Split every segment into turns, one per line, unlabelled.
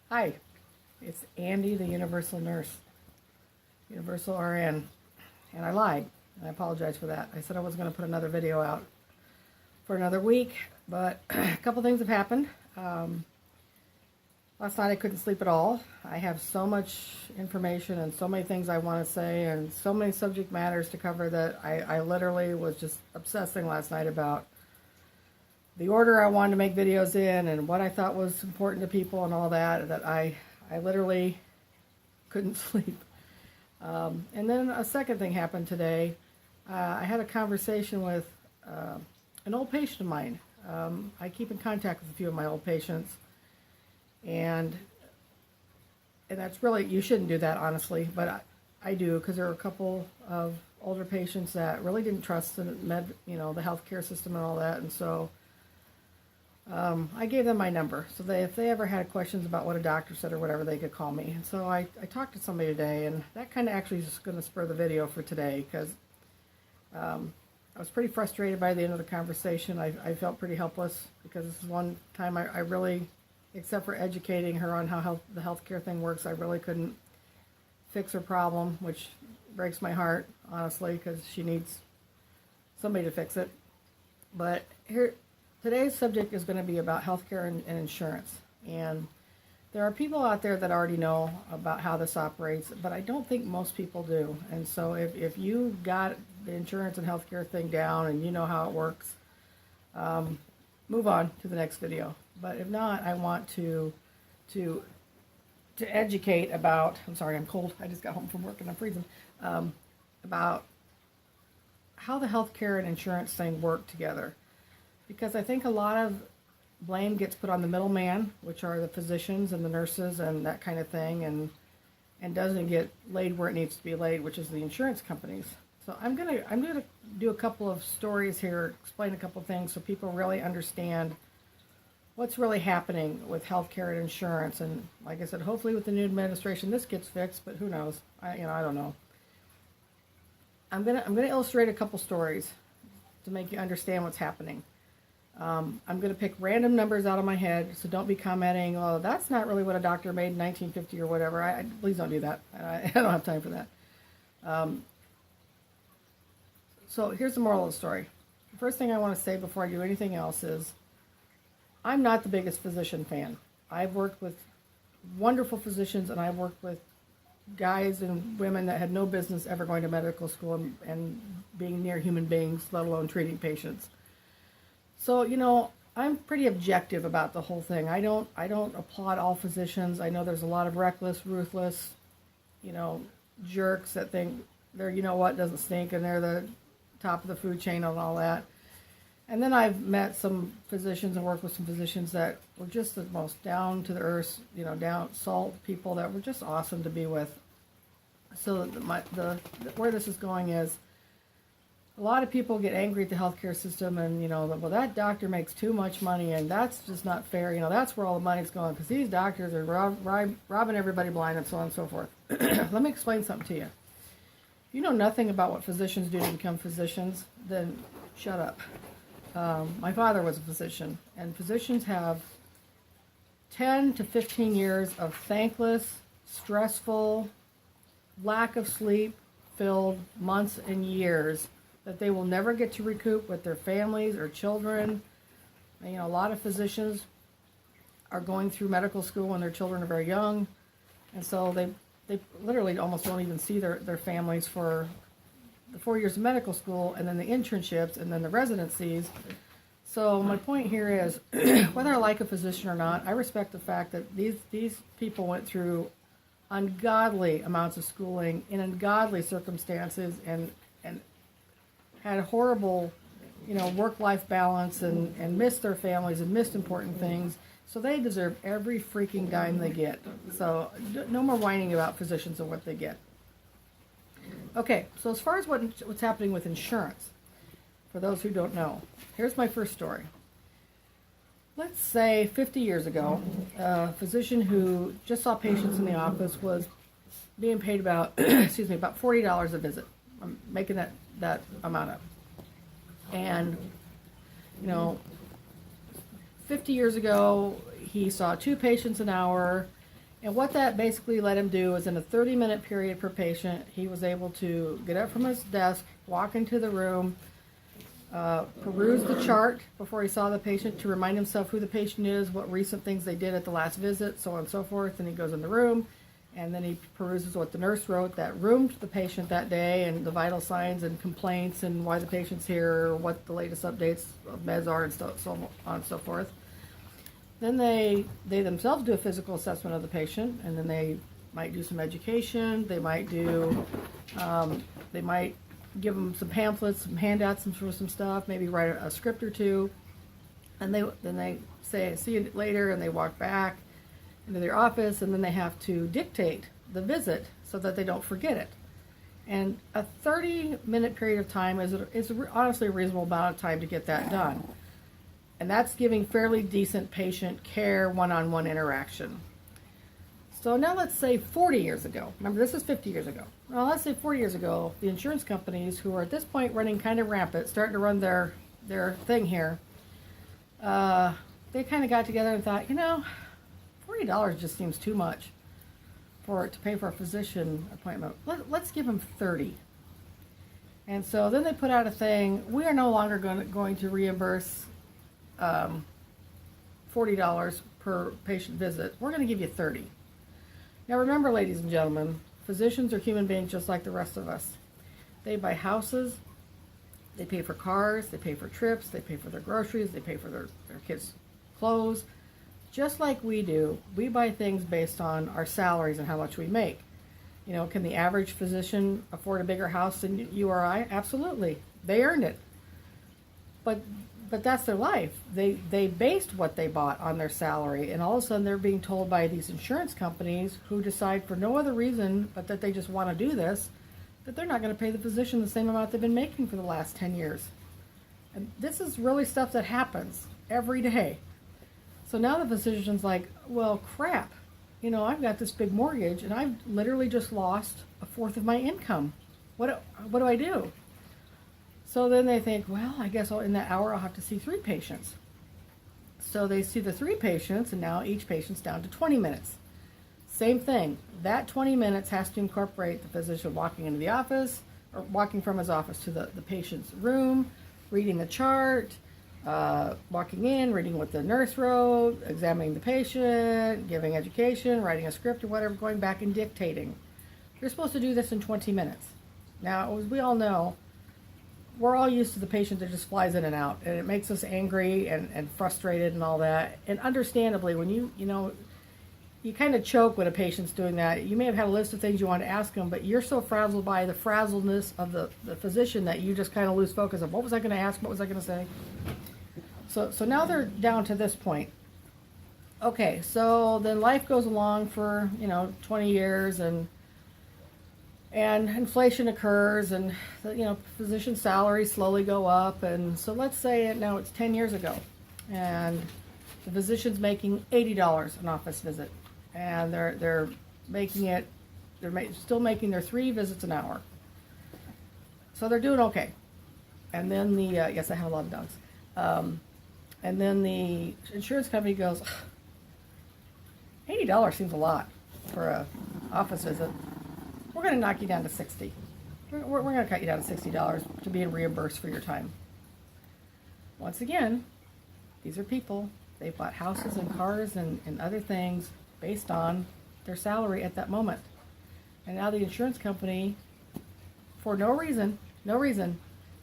Hi, it's Andy, the Universal Nurse, Universal RN, and I lied. I apologize for that. I said I was going to put another video out for another week, but a couple things have happened. Last night I couldn't sleep at all. I have so much information and so many things I want to say and so many subject matters to cover that I literally was just obsessing last night about the order I wanted to make videos in and what I thought was important to people and all that, that I literally couldn't sleep. And then a second thing happened today. I had a conversation with an old patient of mine. I keep in contact with a few of my old patients, and that's really, you shouldn't do that, honestly, but I do, because there are a couple of older patients that really didn't trust the the healthcare system and all that, and so I gave them my number, so if they ever had questions about what a doctor said or whatever, they could call me. And so I talked to somebody today, and that kind of actually is going to spur the video for today, because I was pretty frustrated by the end of the conversation. I felt pretty helpless, because this is one time I really, except for educating her on how the healthcare thing works, I really couldn't fix her problem, which breaks my heart, honestly, because she needs somebody to fix it. But today's subject is going to be about healthcare and insurance. And there are people out there that already know about how this operates, but I don't think most people do. And so if you got the insurance and healthcare thing down and you know how it works, move on to the next video. But if not, I want to educate about, I'm sorry, I'm cold. I just got home from work and I'm freezing, about how the healthcare and insurance thing work together. Because I think a lot of blame gets put on the middleman, which are the physicians and the nurses and that kind of thing, and doesn't get laid where it needs to be laid, which is the insurance companies. So I'm gonna do a couple of stories here, explain a couple of things so people really understand what's really happening with healthcare and insurance. And like I said, hopefully with the new administration this gets fixed, but who knows? I don't know. I'm gonna illustrate a couple stories to make you understand what's happening. I'm going to pick random numbers out of my head, so don't be commenting, oh, that's not really what a doctor made in 1950 or whatever. Please don't do that. I don't have time for that. So here's the moral of the story. The first thing I want to say before I do anything else is I'm not the biggest physician fan. I've worked with wonderful physicians, and I've worked with guys and women that had no business ever going to medical school and being near human beings, let alone treating patients. So, I'm pretty objective about the whole thing. I don't applaud all physicians. I know there's a lot of reckless, ruthless, jerks that think they're, doesn't stink, and they're the top of the food chain and all that. And then I've met some physicians and worked with some physicians that were just the most down to the earth, down salt people that were just awesome to be with. So where this is going is, a lot of people get angry at the healthcare system and, well, that doctor makes too much money and that's just not fair. That's where all the money's going, because these doctors are robbing everybody blind and so on and so forth. Let me explain something to you. If you know nothing about what physicians do to become physicians, then shut up. My father was a physician, and physicians have 10 to 15 years of thankless, stressful, lack of sleep-filled months and years that they will never get to recoup with their families or children. A lot of physicians are going through medical school when their children are very young, and so they literally almost don't even see their families for the 4 years of medical school, and then the internships, and then the residencies. So my point here is, whether I like a physician or not, I respect the fact that these people went through ungodly amounts of schooling in ungodly circumstances and had a horrible, work-life balance and missed their families and missed important things. So they deserve every freaking dime they get. So no more whining about physicians and what they get. Okay, so as far as what's happening with insurance, for those who don't know, here's my first story. Let's say 50 years ago, a physician who just saw patients in the office was being paid about, about $40 a visit. I'm making that amount up. And, 50 years ago, he saw 2 patients an hour, And what that basically let him do is in a 30-minute period per patient, he was able to get up from his desk, walk into the room, peruse the chart before he saw the patient to remind himself who the patient is, what recent things they did at the last visit, so on and so forth. And he goes in the room, and then he peruses what the nurse wrote that roomed the patient that day, and the vital signs and complaints and why the patient's here, what the latest updates of meds are, and so on and so forth. Then they themselves do a physical assessment of the patient, and then they might do some education. They might give them some pamphlets, some handouts, some stuff, maybe write a script or two. And then they say, see you later, and they walk back into their office, and then they have to dictate the visit so that they don't forget it. And a 30-minute period of time is honestly a reasonable amount of time to get that done. And that's giving fairly decent patient care, one-on-one interaction. So now let's say 40 years ago. Remember, this is 50 years ago. Well, let's say 40 years ago, the insurance companies, who are at this point running kind of rampant, starting to run their thing here, they kind of got together and thought, $40 just seems too much to pay for a physician appointment. Let's give them $30. And so then they put out a thing, we are no longer going to reimburse $40 per patient visit. We're going to give you $30. Now remember, ladies and gentlemen, physicians are human beings just like the rest of us. They buy houses, they pay for cars, they pay for trips, they pay for their groceries, they pay for their kids' clothes. Just like we do, we buy things based on our salaries and how much we make. Can the average physician afford a bigger house than you or I? Absolutely. They earned it. But that's their life. They based what they bought on their salary, and all of a sudden they're being told by these insurance companies, who decide for no other reason but that they just want to do this, that they're not going to pay the physician the same amount they've been making for the last 10 years. And this is really stuff that happens every day. So now the physician's like, well, crap. I've got this big mortgage, and I've literally just lost a fourth of my income. What do I do? So then they think, well, I guess in that hour I'll have to see 3 patients. So they see the 3 patients, and now each patient's down to 20 minutes. Same thing. That 20 minutes has to incorporate the physician walking into the office, or walking from his office to the patient's room, reading the chart, walking in, reading what the nurse wrote, examining the patient, giving education, writing a script or whatever, going back and dictating. You're supposed to do this in 20 minutes. Now, as we all know, we're all used to the patient that just flies in and out, and it makes us angry and frustrated and all that. And understandably, when you kind of choke when a patient's doing that. You may have had a list of things you want to ask them, but you're so frazzled by the frazzledness of the physician that you just kind of lose focus of what was I going to ask, what was I going to say. So now they're down to this point. Okay, so then life goes along for 20 years, and inflation occurs, and physician salaries slowly go up, and so let's say now it's 10 years ago, and the physician's making $80 an office visit, and they're still making their 3 visits an hour, so they're doing okay. And then yes, I have a lot of dogs. And then the insurance company goes, $80 seems a lot for a office visit. We're going to knock you down to $60. We're going to cut you down to $60 to be reimbursed for your time. Once again, these are people. They've bought houses and cars and other things based on their salary at that moment. And now the insurance company, for no reason,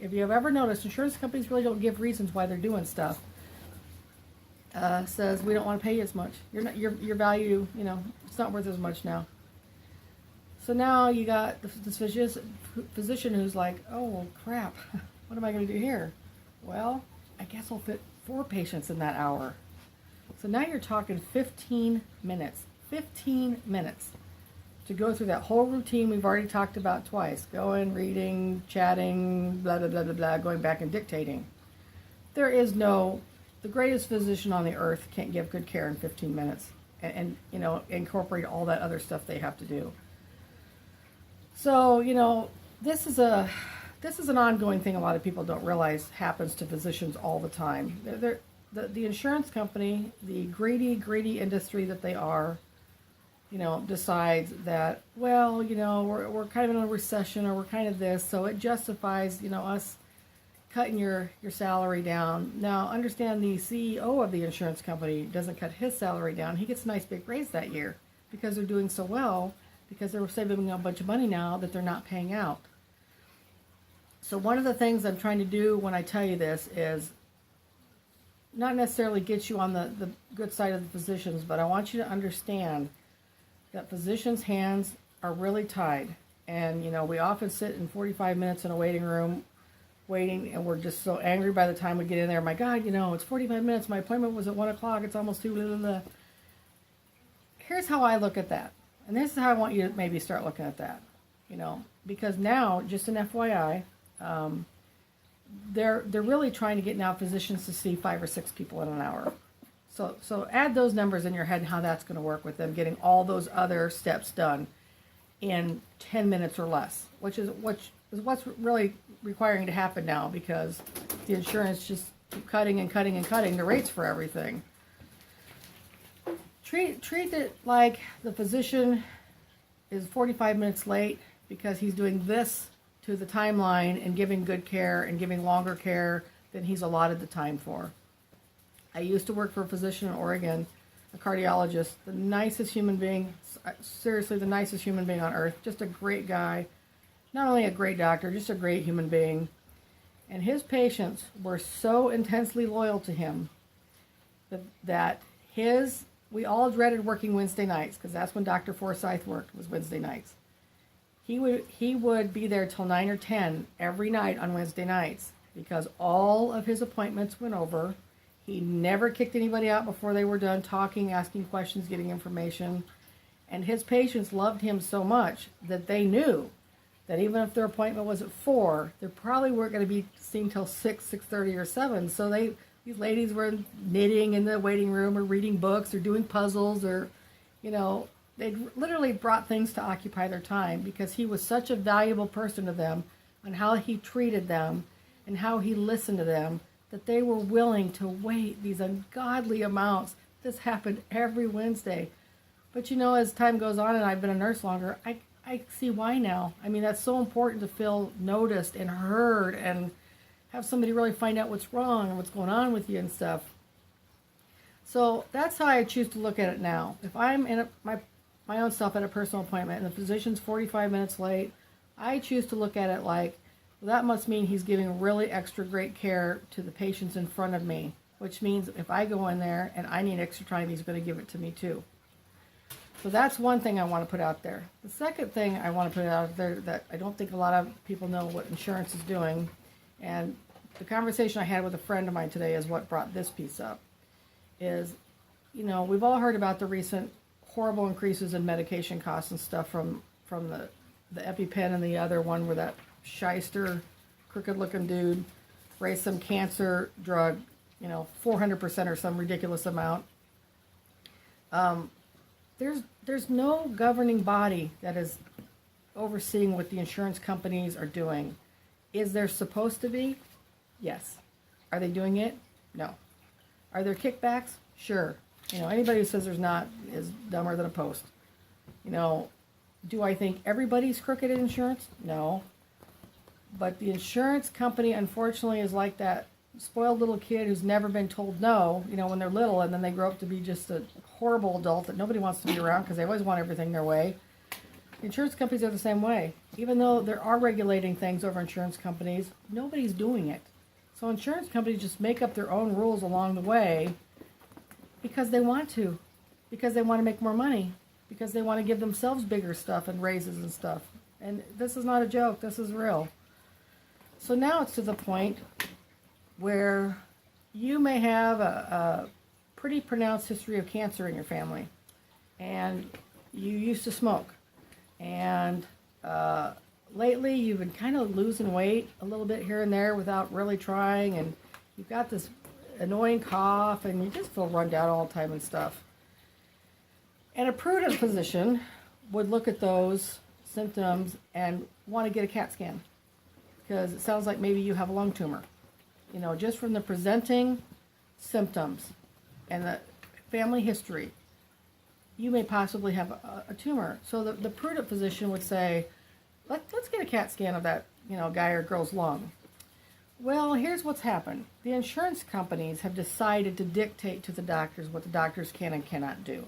if you have ever noticed, insurance companies really don't give reasons why they're doing stuff. Says, we don't want to pay you as much. Your value, it's not worth as much now. So now you got this physician who's like, oh, well, crap, what am I going to do here? Well, I guess I'll fit 4 patients in that hour. So now you're talking 15 minutes. 15 minutes to go through that whole routine we've already talked about twice. Going, reading, chatting, blah, blah, blah, blah, blah, going back and dictating. The greatest physician on the earth can't give good care in 15 minutes and incorporate all that other stuff they have to do. So, this is an ongoing thing a lot of people don't realize happens to physicians all the time. The insurance company, the greedy industry that they are, decides that, well, we're kind of in a recession, or we're kind of this, so it justifies, us cutting your salary down. Now, understand the CEO of the insurance company doesn't cut his salary down. He gets a nice big raise that year because they're doing so well, because they're saving a bunch of money now that they're not paying out. So one of the things I'm trying to do when I tell you this is not necessarily get you on the good side of the physicians, but I want you to understand that physicians' hands are really tied. And, we often sit in 45 minutes in a waiting room waiting, and we're just so angry by the time we get in there. My God, it's 45 minutes. My appointment was at 1 o'clock. It's almost 2. Blah, blah, blah. Here's how I look at that. And this is how I want you to maybe start looking at that. Because now, just an FYI, they're really trying to get now physicians to see 5 or 6 people in an hour. So add those numbers in your head and how that's going to work with them getting all those other steps done in 10 minutes or less, which is what's really requiring to happen now, because the insurance just keep cutting and cutting and cutting the rates for everything. Treat it like the physician is 45 minutes late because he's doing this to the timeline and giving good care and giving longer care than he's allotted the time for. I used to work for a physician in Oregon, a cardiologist, the nicest human being, seriously the nicest human being on earth, just a great guy, not only a great doctor, just a great human being. And his patients were so intensely loyal to him that we all dreaded working Wednesday nights, because that's when Dr. Forsyth worked, was Wednesday nights. He would be there till 9 or 10 every night on Wednesday nights, because all of his appointments went over. He never kicked anybody out before they were done talking, asking questions, getting information. And his patients loved him so much that they knew that even if their appointment was at 4, they probably weren't going to be seen till 6, 6:30 or 7. So these ladies were knitting in the waiting room, or reading books, or doing puzzles, or, they literally brought things to occupy their time, because he was such a valuable person to them, and how he treated them and how he listened to them, that they were willing to wait these ungodly amounts. This happened every Wednesday. But as time goes on, and I've been a nurse longer, I see why now. I mean, that's so important to feel noticed and heard, and have somebody really find out what's wrong and what's going on with you and stuff. So that's how I choose to look at it now. If I'm in my own self at a personal appointment and the physician's 45 minutes late, I choose to look at it like, well, that must mean he's giving really extra great care to the patients in front of me, which means if I go in there and I need extra time, he's going to give it to me too. So that's one thing I want to put out there. The second thing I want to put out there that I don't think a lot of people know what insurance is doing, and the conversation I had with a friend of mine today is what brought this piece up, is, we've all heard about the recent horrible increases in medication costs and stuff from the EpiPen, and the other one where that shyster, crooked-looking dude raised some cancer drug, 400% or some ridiculous amount. There's no governing body that is overseeing what the insurance companies are doing. Is there supposed to be? Yes. Are they doing it? No. Are there kickbacks? Sure. Anybody who says there's not is dumber than a post. Do I think everybody's crooked at insurance? No. But the insurance company, unfortunately, is like that spoiled little kid who's never been told no, when they're little, and then they grow up to be just a horrible adult that nobody wants to be around because they always want everything their way. Insurance companies are the same way. Even though there are regulating things over insurance companies, nobody's doing it. So insurance companies just make up their own rules along the way because they want to, because they want to make more money, because they want to give themselves bigger stuff and raises and stuff. And this is not a joke. This is real. So now it's to the point where you may have a pretty pronounced history of cancer in your family, and you used to smoke, and lately you've been kind of losing weight a little bit here and there without really trying, and you've got this annoying cough, and you just feel run down all the time and stuff. And a prudent physician would look at those symptoms and want to get a CAT scan, because it sounds like maybe you have a lung tumor. Just from the presenting symptoms and the family history, you may possibly have a tumor. So the prudent physician would say, let's get a CAT scan of that, guy or girl's lung. Well, here's what's happened. The insurance companies have decided to dictate to the doctors what the doctors can and cannot do.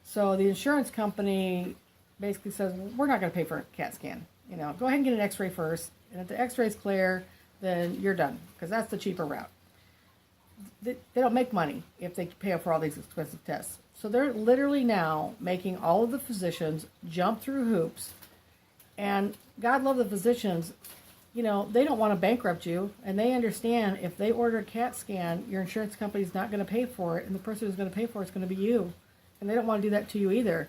So the insurance company basically says, we're not going to pay for a CAT scan. Go ahead and get an x-ray first. And if the x-ray is clear, then you're done, because that's the cheaper route. They don't make money if they pay for all these expensive tests. So they're literally now making all of the physicians jump through hoops. And God love the physicians, they don't want to bankrupt you. And they understand if they order a CAT scan, your insurance company's not going to pay for it. And the person who's going to pay for it is going to be you. And they don't want to do that to you either.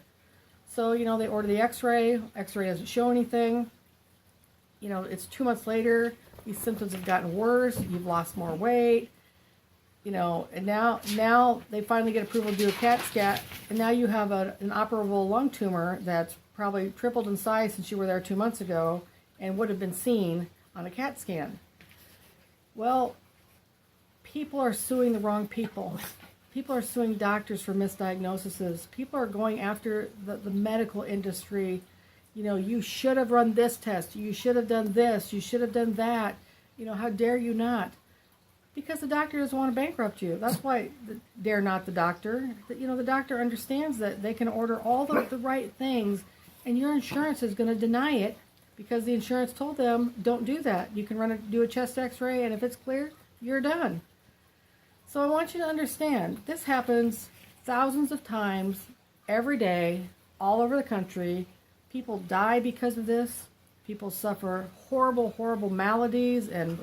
So, they order the x-ray. X-ray doesn't show anything. It's 2 months later. These symptoms have gotten worse. You've lost more weight. And now they finally get approval to do a CAT scan, and now you have an inoperable lung tumor that's probably tripled in size since you were there 2 months ago and would have been seen on a CAT scan. Well, people are suing the wrong people. People are suing doctors for misdiagnoses. People are going after the medical industry. You should have run this test. You should have done this. You should have done that. How dare you not? Because the doctor doesn't want to bankrupt you. That's why dare not the doctor. The doctor understands that they can order all the right things, and your insurance is going to deny it because the insurance told them, don't do that. You can do a chest x-ray, and if it's clear, you're done. So I want you to understand, this happens thousands of times every day, all over the country. People die because of this. People suffer horrible, horrible maladies and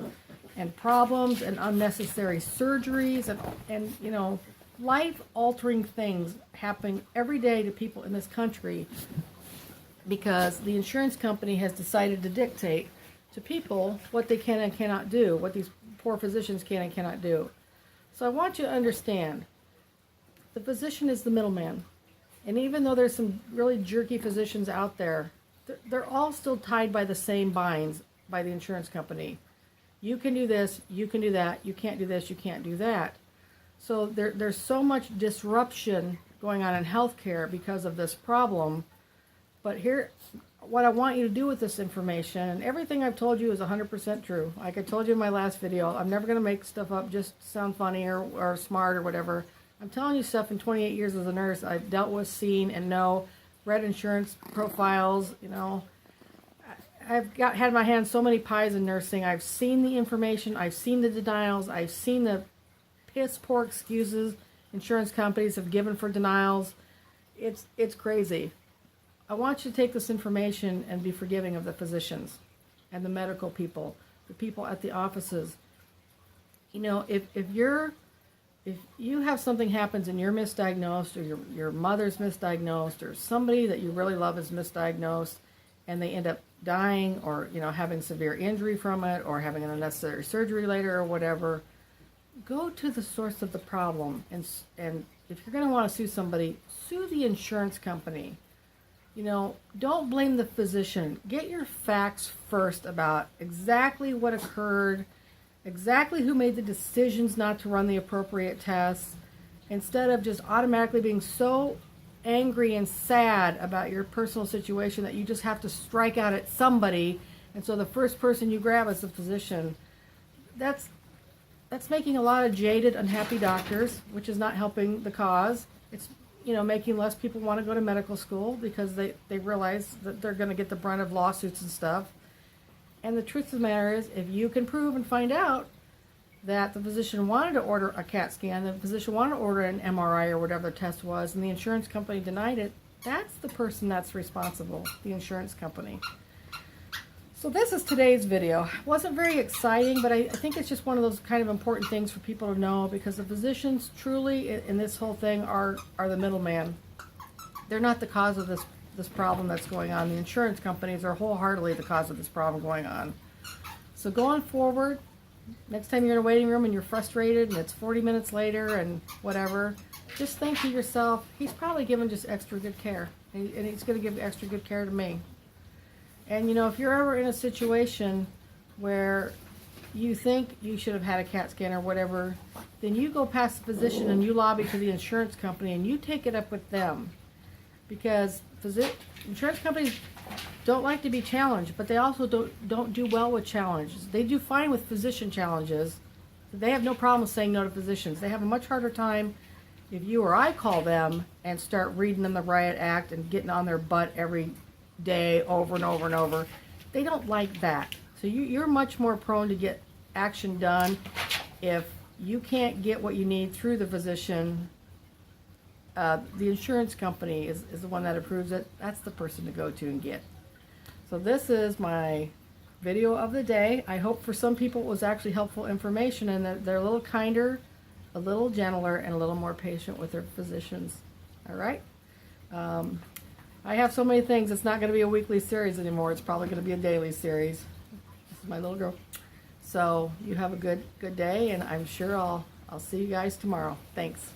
problems and unnecessary surgeries and life-altering things happening every day to people in this country because the insurance company has decided to dictate to people what they can and cannot do, what these poor physicians can and cannot do. So I want you to understand, the physician is the middleman. And even though there's some really jerky physicians out there, they're all still tied by the same binds by the insurance company. You can do this, you can do that, you can't do this, you can't do that. So there's so much disruption going on in healthcare because of this problem. But here, what I want you to do with this information, and everything I've told you is 100% true. Like I told you in my last video, I'm never going to make stuff up just to sound funny or smart or whatever. I'm telling you stuff in 28 years as a nurse I've dealt with, seen, and know, read insurance profiles, I've had my hands so many pies in nursing. I've seen the information. I've seen the denials. I've seen the piss poor excuses insurance companies have given for denials. It's crazy. I want you to take this information and be forgiving of the physicians and the medical people, the people at the offices. If you have something happens and you're misdiagnosed, or your mother's misdiagnosed, or somebody that you really love is misdiagnosed, and they end up dying or having severe injury from it or having an unnecessary surgery later or whatever, go to the source of the problem. And if you're going to want to sue somebody, sue the insurance company. Don't blame the physician. Get your facts first about exactly what occurred, exactly who made the decisions not to run the appropriate tests, instead of just automatically being so angry and sad about your personal situation that you just have to strike out at somebody, and so the first person you grab is the physician. That's making a lot of jaded, unhappy doctors, which is not helping the cause. It's making less people want to go to medical school because they realize that they're going to get the brunt of lawsuits and stuff. And the truth of the matter is, if you can prove and find out that the physician wanted to order a CAT scan, the physician wanted to order an MRI or whatever the test was, and the insurance company denied it, that's the person that's responsible, the insurance company. So this is today's video. It wasn't very exciting, but I think it's just one of those kind of important things for people to know, because the physicians truly in this whole thing are the middleman. They're not the cause of this problem that's going on. The insurance companies are wholeheartedly the cause of this problem going on. So going forward, next time you're in a waiting room and you're frustrated and it's 40 minutes later and whatever, just think to yourself, he's probably given just extra good care, and he's going to give extra good care to me. And if you're ever in a situation where you think you should have had a CAT scan or whatever, then you go past the physician and you lobby to the insurance company and you take it up with them. because insurance companies don't like to be challenged, but they also don't do well with challenges. They do fine with physician challenges. They have no problem saying no to physicians. They have a much harder time if you or I call them and start reading them the riot act and getting on their butt every day over and over and over. They don't like that. So you're much more prone to get action done if you can't get what you need through the physician. The insurance company is the one that approves it. That's the person to go to and get. So this is my video of the day. I hope for some people it was actually helpful information and that they're a little kinder, a little gentler, and a little more patient with their physicians. All right? I have so many things. It's not going to be a weekly series anymore. It's probably going to be a daily series. This is my little girl. So you have a good day, and I'm sure I'll see you guys tomorrow. Thanks.